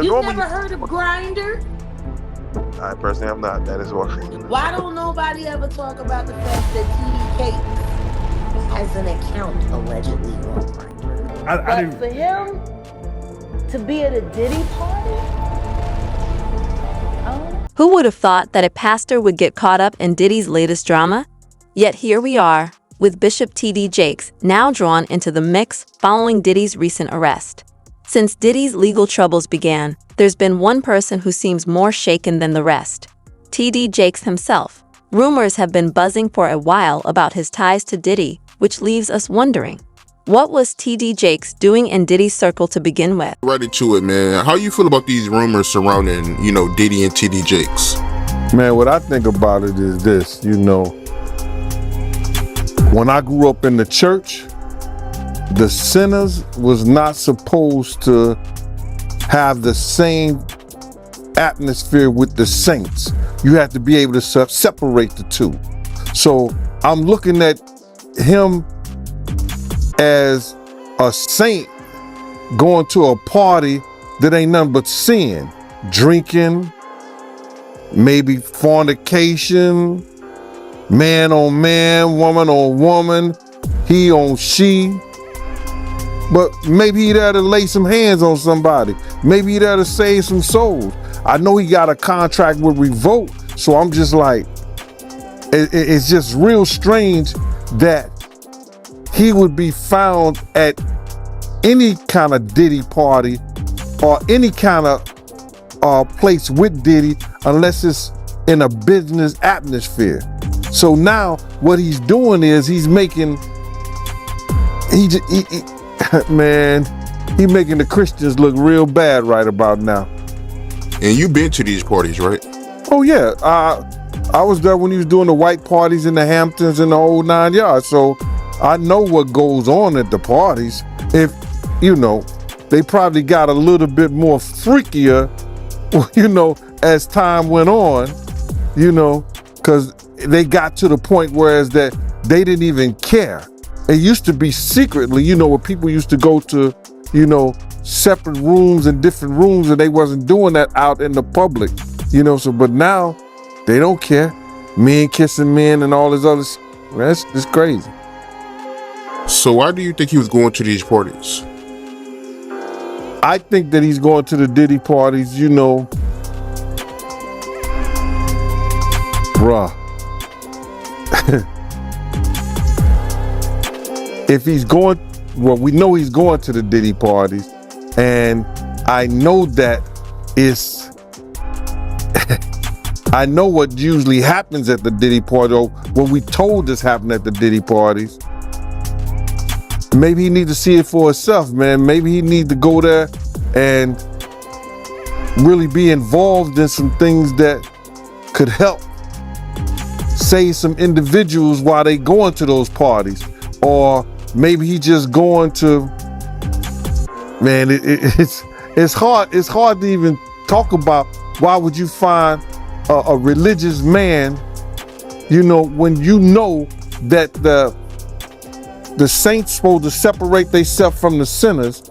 You've never heard of Grinder? I personally am not. That is what. Why don't nobody ever talk about the fact that TD Jakes has an account allegedly on Grindr? But for him to be at a Diddy party? Who would have thought that a pastor would get caught up in Diddy's latest drama? Yet here we are, with Bishop T.D. Jakes now drawn into the mix following Diddy's recent arrest. Since Diddy's legal troubles began, there's been one person who seems more shaken than the rest: T.D. Jakes himself. Rumors have been buzzing for a while about his ties to Diddy, which leaves us wondering, what was T.D. Jakes doing in Diddy's circle to begin with? Right into it, man. How you feel about these rumors surrounding, Diddy and T.D. Jakes? Man, what I think about it is this, when I grew up in the church, the sinners was not supposed to have the same atmosphere with the saints. You have to be able to separate the two. So I'm looking at him as a saint going to a party that ain't nothing but sin, drinking, maybe fornication, man on man, woman on woman, he on she. But maybe he there to lay some hands on somebody. Maybe he there to save some souls. I know he got a contract with Revolt, so I'm just like, it's just real strange that he would be found at any kind of Diddy party or any kind of place with Diddy unless it's in a business atmosphere. So now what he's doing is he's making, man, he making the Christians look real bad right about now. And you been to these parties, right? Oh yeah, I was there when he was doing the white parties in the Hamptons and the whole 9 yards. So I know what goes on at the parties. If, they probably got a little bit more freakier, as time went on, because they got to the point whereas that they didn't even care. It used to be secretly, where people used to go to, separate rooms and different rooms, and they wasn't doing that out in the public, but now they don't care. Men kissing men and all this other shit. That's just crazy. So why do you think he was going to these parties? I think that he's going to the Diddy parties, bruh. If he's going, well, we know he's going to the Diddy parties, and I know that it's, I know what usually happens at the Diddy party, or what we told us happened at the Diddy parties. Maybe he need to see it for himself, man. Maybe he need to go there and really be involved in some things that could help save some individuals while they going to those parties. Or maybe he just going to, man, it's hard to even talk about. Why would you find a religious man, when you know that the saints supposed to separate themselves from the sinners?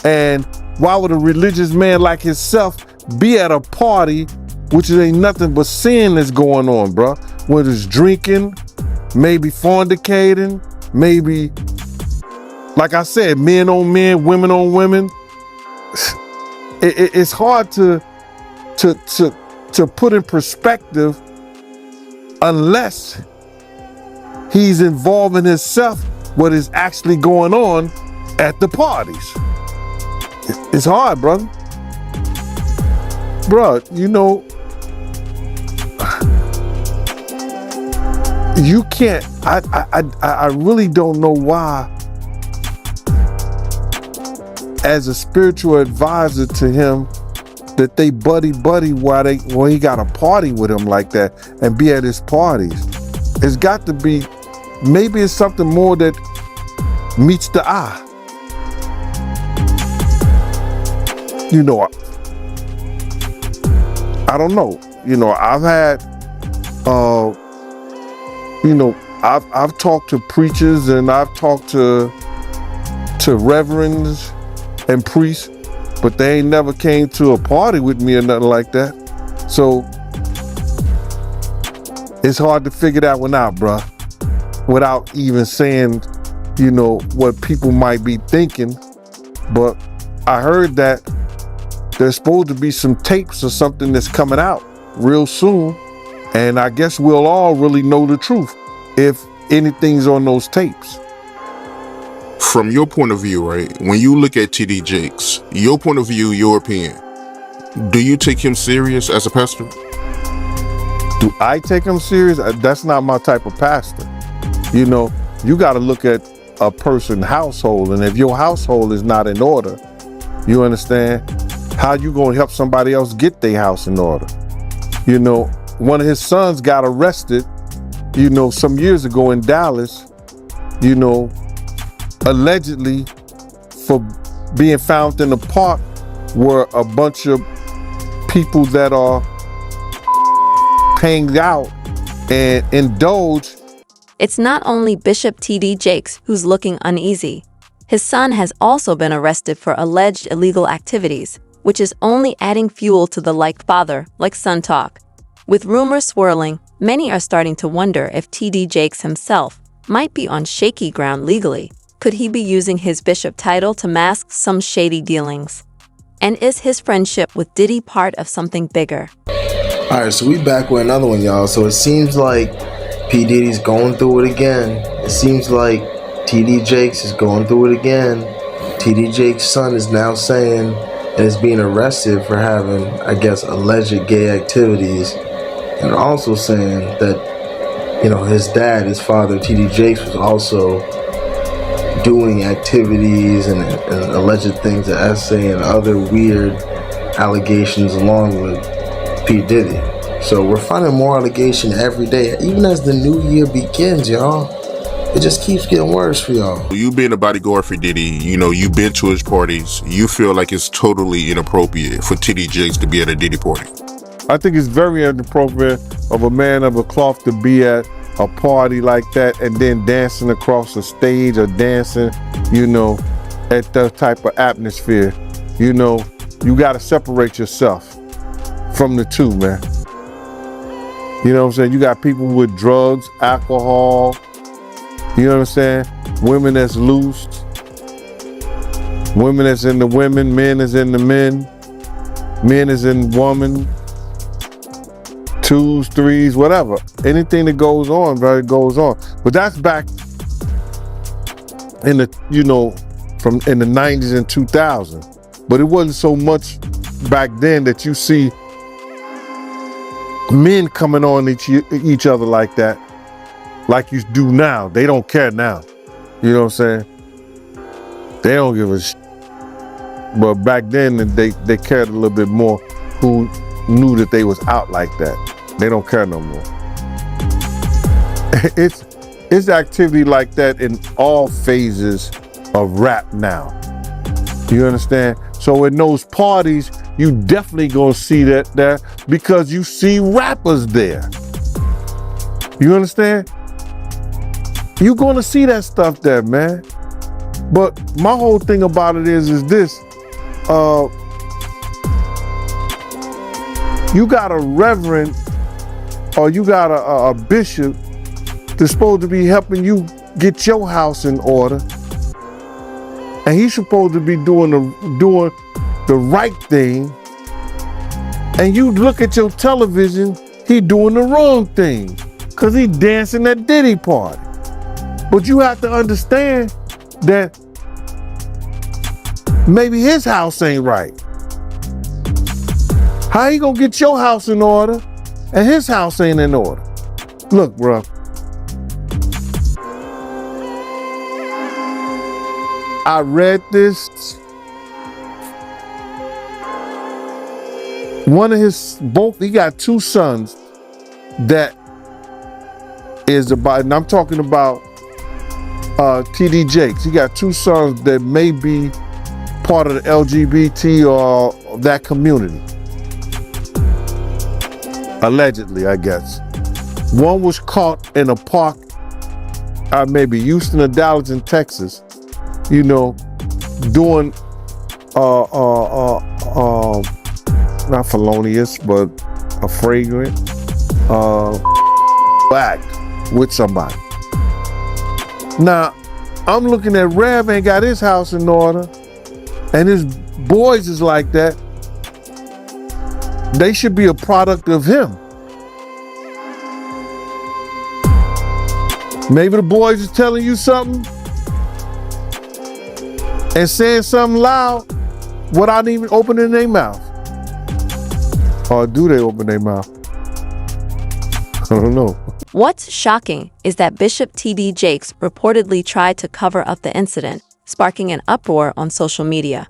And why would a religious man like himself be at a party which ain't nothing but sin that's going on, bro? Whether it's drinking, maybe fornicating, maybe, like I said, men on men, women on women. It's hard to put in perspective unless he's involving himself what is actually going on at the parties. It's hard, brother. Bruh, you can't, I really don't know why, as a spiritual advisor to him, that they buddy while he got a party with him like that and be at his parties. It's got to be, maybe it's something more that meets the eye. I don't know. I've had, I've talked to preachers and I've talked to reverends and priests but they ain't never came to a party with me or nothing like that. So it's hard to figure that one out, bruh, without even saying, you know, what people might be thinking. But I heard that there's supposed to be some tapes or something that's coming out real soon. And I guess we'll all really know the truth if anything's on those tapes. From your point of view, right, when you look at TD Jakes, your point of view, your opinion, do you take him serious as a pastor? Do I take him serious? That's not my type of pastor. You know, you got to look at a person's household, and if your household is not in order, you understand, how you going to help somebody else get their house in order? You know, one of his sons got arrested, you know, some years ago in Dallas, you know, allegedly for being found in a park where a bunch of people that are hanged out and indulge. It's not only Bishop TD Jakes who's looking uneasy. His son has also been arrested for alleged illegal activities, which is only adding fuel to the like father, like son talk. With rumors swirling, many are starting to wonder if TD Jakes himself might be on shaky ground legally. Could he be using his bishop title to mask some shady dealings? And is his friendship with Diddy part of something bigger? All right, so we back with another one, y'all. So it seems like P. Diddy's going through it again. It seems like TD Jakes is going through it again. TD Jakes' son is now saying that he's being arrested for having, I guess, alleged gay activities. And also saying that, you know, his dad, his father, TD Jakes, was also doing activities and alleged things at SA and other weird allegations along with P. Diddy. So we're finding more allegation every day, even as the new year begins, y'all. It just keeps getting worse for y'all. You being a bodyguard for Diddy, you know, you've been to his parties. You feel like it's totally inappropriate for TD Jakes to be at a Diddy party? I think it's very inappropriate of a man of a cloth to be at a party like that and then dancing across the stage or dancing, you know, at that type of atmosphere. You know, you got to separate yourself from the two, man. You know what I'm saying? You got people with drugs, alcohol, you know what I'm saying? Women that's loose, women that's in the women, men is in the men is in woman, twos, threes, whatever. Anything that goes on, very goes on. But that's back in the, you know, from in the 90s and 2000s. But it wasn't so much back then that you see men coming on each other like that, like you do now. They don't care now. You know what I'm saying? They don't give a shit. But back then, they cared a little bit more who knew that they was out like that. They don't care no more. It's activity like that in all phases of rap now. You understand? So in those parties, you definitely gonna see that there because you see rappers there. You understand? You gonna see that stuff there, man. But my whole thing about it is this. You got a reverend or you got a bishop that's supposed to be helping you get your house in order. And he's supposed to be doing the right thing. And you look at your television, he doing the wrong thing because he dancing at Diddy party. But you have to understand that maybe his house ain't right. How you gonna get your house in order and his house ain't in order? Look, bro. I read this. He got two sons that is about, and I'm talking about TD Jakes. He got two sons that may be part of the LGBT or that community. Allegedly, I guess. One was caught in a park, maybe Houston or Dallas in Texas, you know, doing not felonious, but a fragrant act with somebody. Now, I'm looking at Rev ain't got his house in order, and his boys is like that. They should be a product of him. Maybe the boys is telling you something and saying something loud without even opening their mouth. Or do they open their mouth? I don't know. What's shocking is that Bishop T.D. Jakes reportedly tried to cover up the incident, sparking an uproar on social media.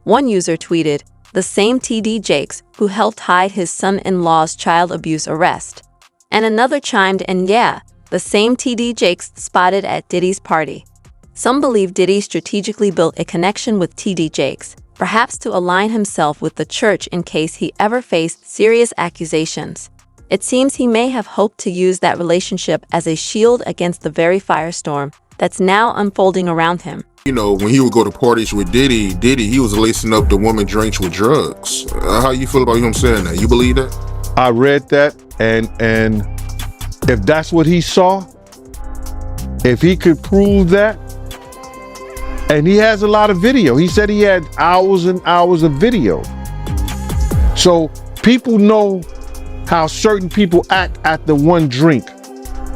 One user tweeted, "The same T.D. Jakes who helped hide his son-in-law's child abuse arrest." And another chimed in, "Yeah, the same T.D. Jakes spotted at Diddy's party." Some believe Diddy strategically built a connection with T.D. Jakes, perhaps to align himself with the church in case he ever faced serious accusations. It seems he may have hoped to use that relationship as a shield against the very firestorm that's now unfolding around him. You know, when he would go to parties with Diddy, he was lacing up the woman drinks with drugs. How you feel about him saying that? You believe that? I read that, and if that's what he saw, if he could prove that, and he has a lot of video. He said he had hours and hours of video. So people know how certain people act at the one drink,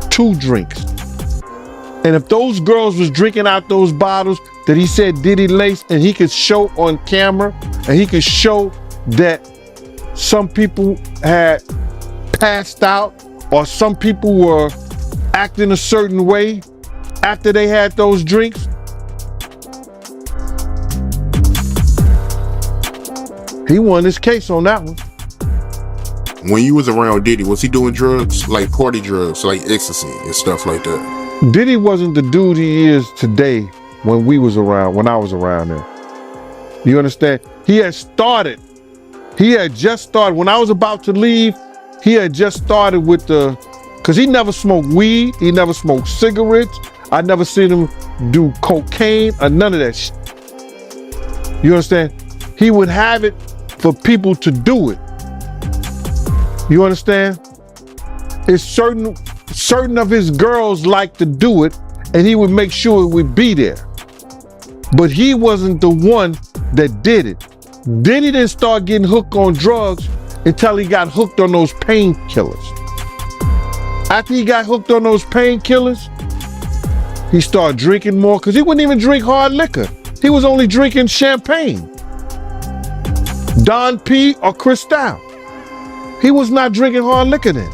two drinks. And if those girls was drinking out those bottles that he said Diddy laced, and he could show on camera, and he could show that some people had passed out, or some people were acting a certain way after they had those drinks, he won his case on that one. When you was around Diddy, was he doing drugs, like party drugs, like ecstasy and stuff like that? Diddy wasn't the dude he is today when I was around there. You understand? He had just started, when I was about to leave, he had just started with because he never smoked weed, he never smoked cigarettes, I never seen him do cocaine or none of that shit. You understand? He would have it for people to do it. You understand? It's certain of his girls like to do it, and he would make sure it would be there. But he wasn't the one that did it. Diddy didn't start getting hooked on drugs until he got hooked on those painkillers. After he got hooked on those painkillers, he started drinking more, because he wouldn't even drink hard liquor. He was only drinking champagne, Don P or Cristal. He was not drinking hard liquor then.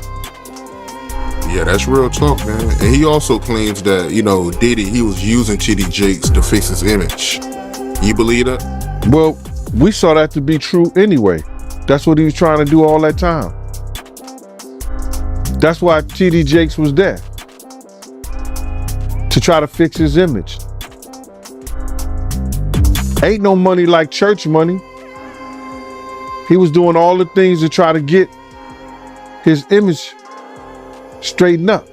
Yeah, that's real talk, man. And he also claims that, Diddy, he was using T.D. Jakes to fix his image. You believe that? Well, we saw that to be true anyway. That's what he was trying to do all that time. That's why T.D. Jakes was there, to try to fix his image. Ain't no money like church money. He was doing all the things to try to get his image straightened up.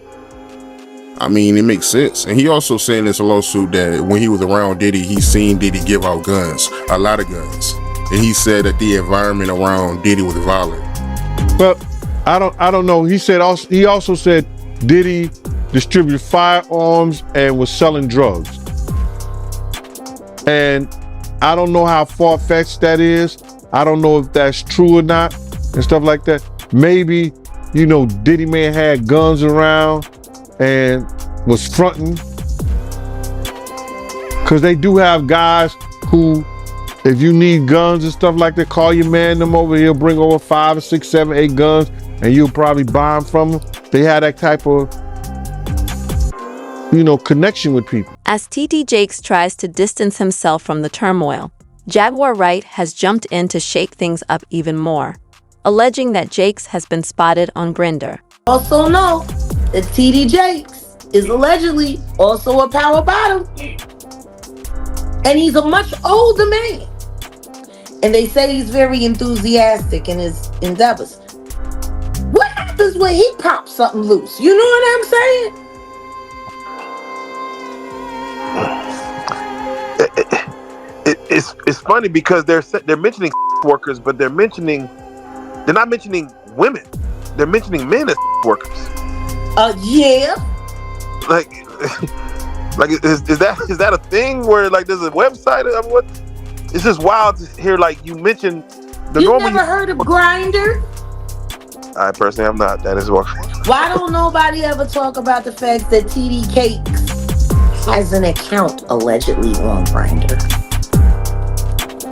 I mean, it makes sense. And he also said in this lawsuit that when he was around Diddy, he seen Diddy give out guns, a lot of guns. And he said that the environment around Diddy was violent. Well, I don't know. He also said Diddy distributed firearms and was selling drugs. And I don't know how far-fetched that is. I don't know if that's true or not and stuff like that. Maybe, Diddy man had guns around and was fronting. Because they do have guys who, if you need guns and stuff like that, call your man them over. He'll bring over 5 or 6, 7, 8 guns, and you'll probably buy them from him. They had that type of, connection with people. As T.D. Jakes tries to distance himself from the turmoil, Jaguar Wright has jumped in to shake things up even more, alleging that Jakes has been spotted on Grindr. Also know that T.D. Jakes is allegedly also a power bottom. And he's a much older man. And they say he's very enthusiastic in his endeavors. What happens when he pops something loose? You know what I'm saying? it's funny because they're mentioning workers, but they're not mentioning women. They're mentioning men as workers. Yeah. Like, like is that a thing where like there's a website? I mean, what? It's just wild to hear like you mentioned the You normal. never heard of Grindr? I personally have not. That is what. Why don't nobody ever talk about the fact that TD Cakes has an account allegedly on Grindr?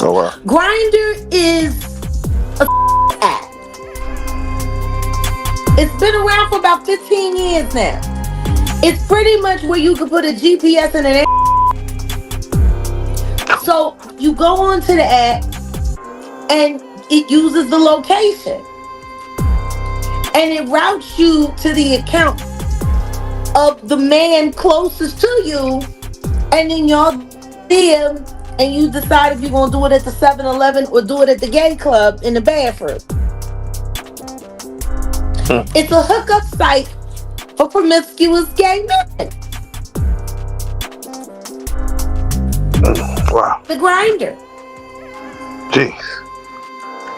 Oh wow. Grindr is a app. It's been around for about 15 years now. It's pretty much where you can put a GPS in an app. So you go onto the app and it uses the location. And it routes you to the account of the man closest to you. And then y'all DM and you decide if you're going to do it at the 7-Eleven or do it at the gay club in the bathroom. It's a hookup site for promiscuous gay men. Wow. The Grindr. Jeez.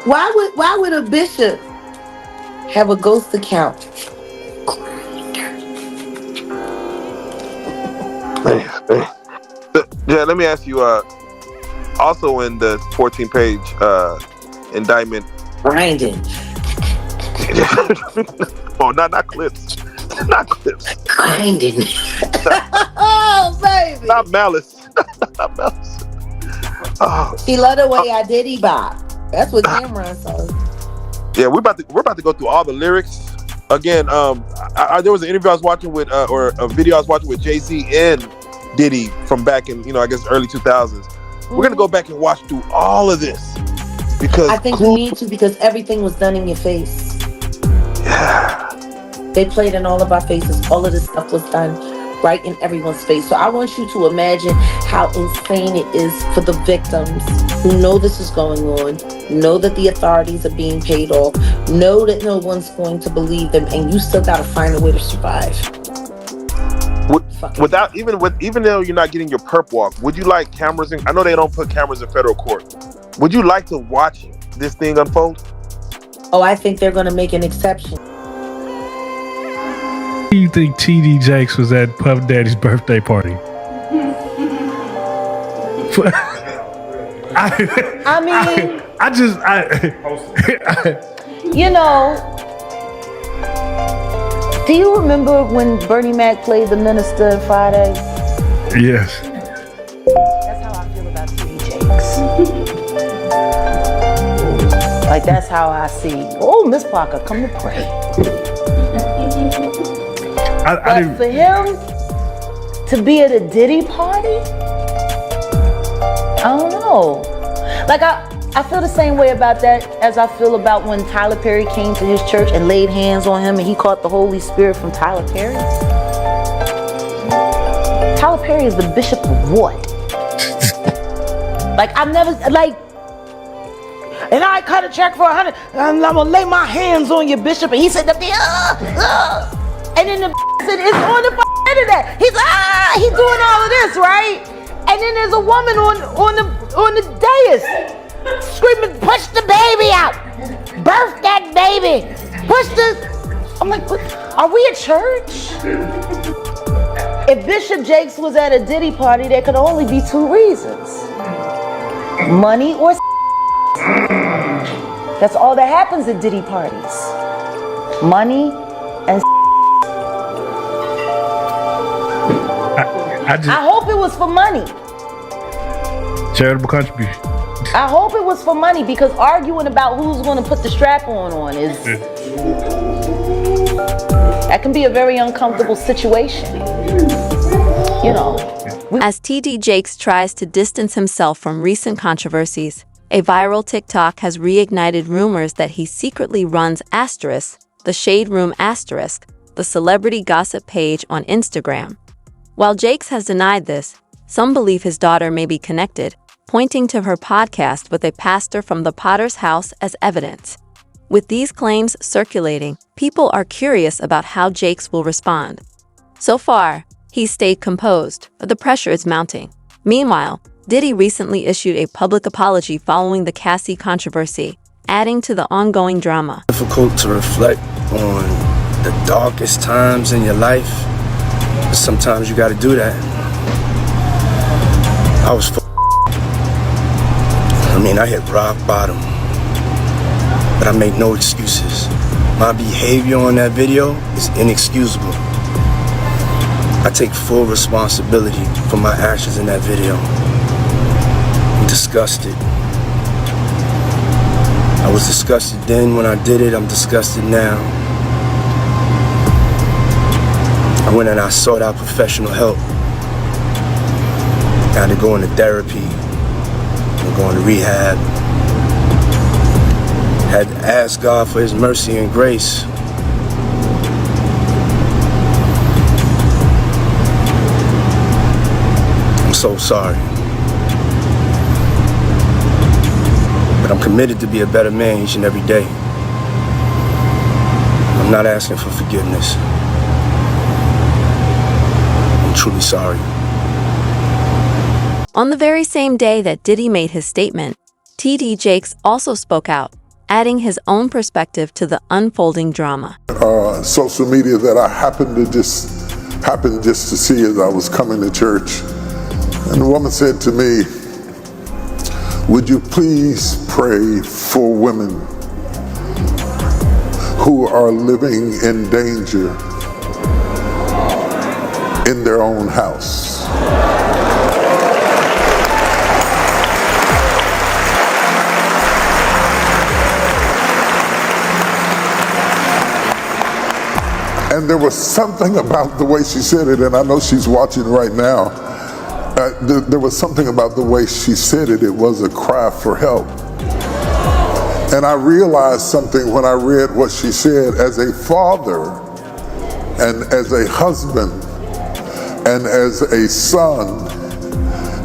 Why would a bishop have a ghost account? Yeah, let me ask you. Also, in the 14-page indictment. Grinding. Oh, not clips. Not clips. Grinding. Oh, baby. Not malice. Not malice. Oh. She love the way I diddy bop. That's what Cameron said. Yeah, we're about to go through all the lyrics again. There was an interview I was watching with, or a video I was watching with Jay-Z and Diddy from back in, I guess early 2000s. We're gonna go back and watch through all of this because I think we need to, because everything was done in your face. Yeah. They played in all of our faces. All of this stuff was done right in everyone's face. So I want you to imagine how insane it is for the victims who know this is going on, know that the authorities are being paid off, know that no one's going to believe them, and you still gotta find a way to survive. Even though you're not getting your perp walk, would you like cameras in? I know they don't put cameras in federal court. Would you like to watch this thing unfold? Oh, I think they're gonna make an exception. Do you think TD Jakes was at Puff Daddy's birthday party? Do you remember when Bernie Mac played the minister in Friday? Yes. That's how I feel about TD Jakes. Like, that's how I see. Oh, Miss Parker, come to pray. But for him to be at a Diddy party, I don't know. Like, I feel the same way about that as I feel about when Tyler Perry came to his church and laid hands on him and he caught the Holy Spirit from Tyler Perry. Tyler Perry is the bishop of what? Like, I've never, like, and I cut a check for 100, and I'm gonna lay my hands on your bishop, and he said, and then the said, it's on the internet. He's doing all of this, right? And then there's a woman on the dais screaming, push the baby out, birth that baby, push the. I'm like, what? Are we a church? If Bishop Jakes was at a Diddy party, there could only be two reasons: money or. That's all that happens at Diddy parties. Money and. I hope it was for money. Charitable contribution. I hope it was for money, because arguing about who's going to put the strap on is that can be a very uncomfortable situation. As TD Jakes tries to distance himself from recent controversies, a viral TikTok has reignited rumors that he secretly runs the Shade Room the celebrity gossip page on Instagram. While Jakes has denied this, some believe his daughter may be connected, pointing to her podcast with a pastor from the Potter's house as evidence. With these claims circulating, people are curious about how Jakes will respond. So far, he's stayed composed, but the pressure is mounting. Meanwhile, Diddy recently issued a public apology following the Cassie controversy, adding to the ongoing drama. Difficult to reflect on the darkest times in your life, but sometimes you gotta do that. I hit rock bottom, but I make no excuses. My behavior on that video is inexcusable. I take full responsibility for my actions in that video. I'm disgusted. I was disgusted then when I did it, I'm disgusted now. I went and I sought out professional help. I had to go into therapy, I'm going to rehab. Had to ask God for His mercy and grace. I'm so sorry. But I'm committed to be a better man each and every day. I'm not asking for forgiveness. I'm truly sorry. On the very same day that Diddy made his statement, TD Jakes also spoke out, adding his own perspective to the unfolding drama. Social media that I happened to see as I was coming to church. And the woman said to me, "Would you please pray for women who are living in danger in their own house?" And there was something about the way she said it, and I know she's watching right now. There was something about the way she said it. It was a cry for help. And I realized something when I read what she said. As a father, and as a husband, and as a son,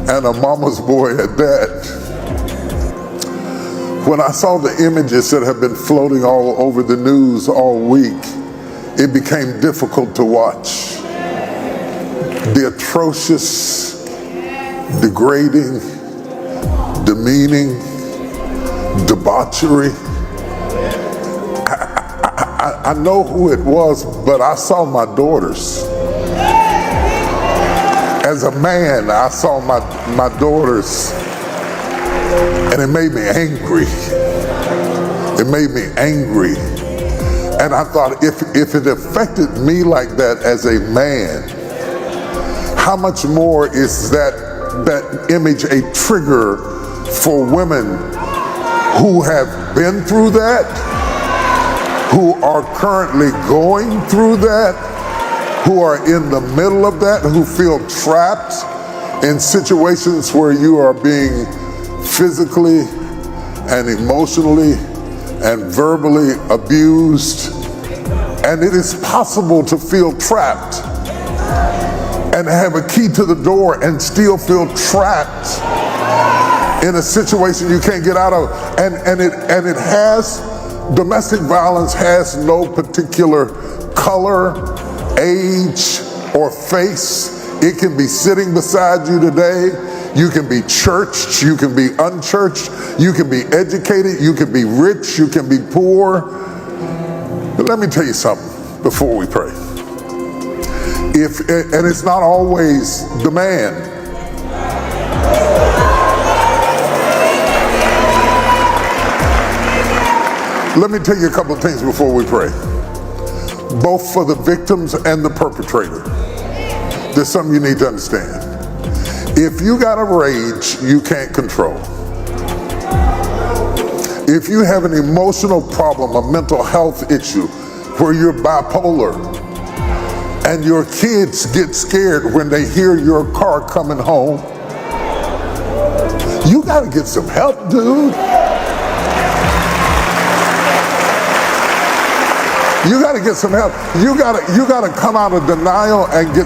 and a mama's boy at that, when I saw the images that have been floating all over the news all week, it became difficult to watch. The atrocious, degrading, demeaning, debauchery. I know who it was, but I saw my daughters. As a man, I saw my daughters, and it made me angry. It made me angry. And I thought, if it affected me like that as a man, how much more is that image a trigger for women who have been through that, who are currently going through that, who are in the middle of that, who feel trapped in situations where you are being physically and emotionally and verbally abused. And it is possible to feel trapped and have a key to the door and still feel trapped in a situation you can't get out of. And it has, domestic violence has no particular color, age, or face. It can be sitting beside you today. You can be churched, you can be unchurched, you can be educated, you can be rich, you can be poor. But let me tell you something before we pray. And it's not always the man. Let me tell you a couple of things before we pray. Both for the victims and the perpetrator. There's something you need to understand. If you got a rage you can't control, if you have an emotional problem, a mental health issue where you're bipolar, and your kids get scared when they hear your car coming home, you gotta get some help, dude. You gotta get some help. You gotta come out of denial and get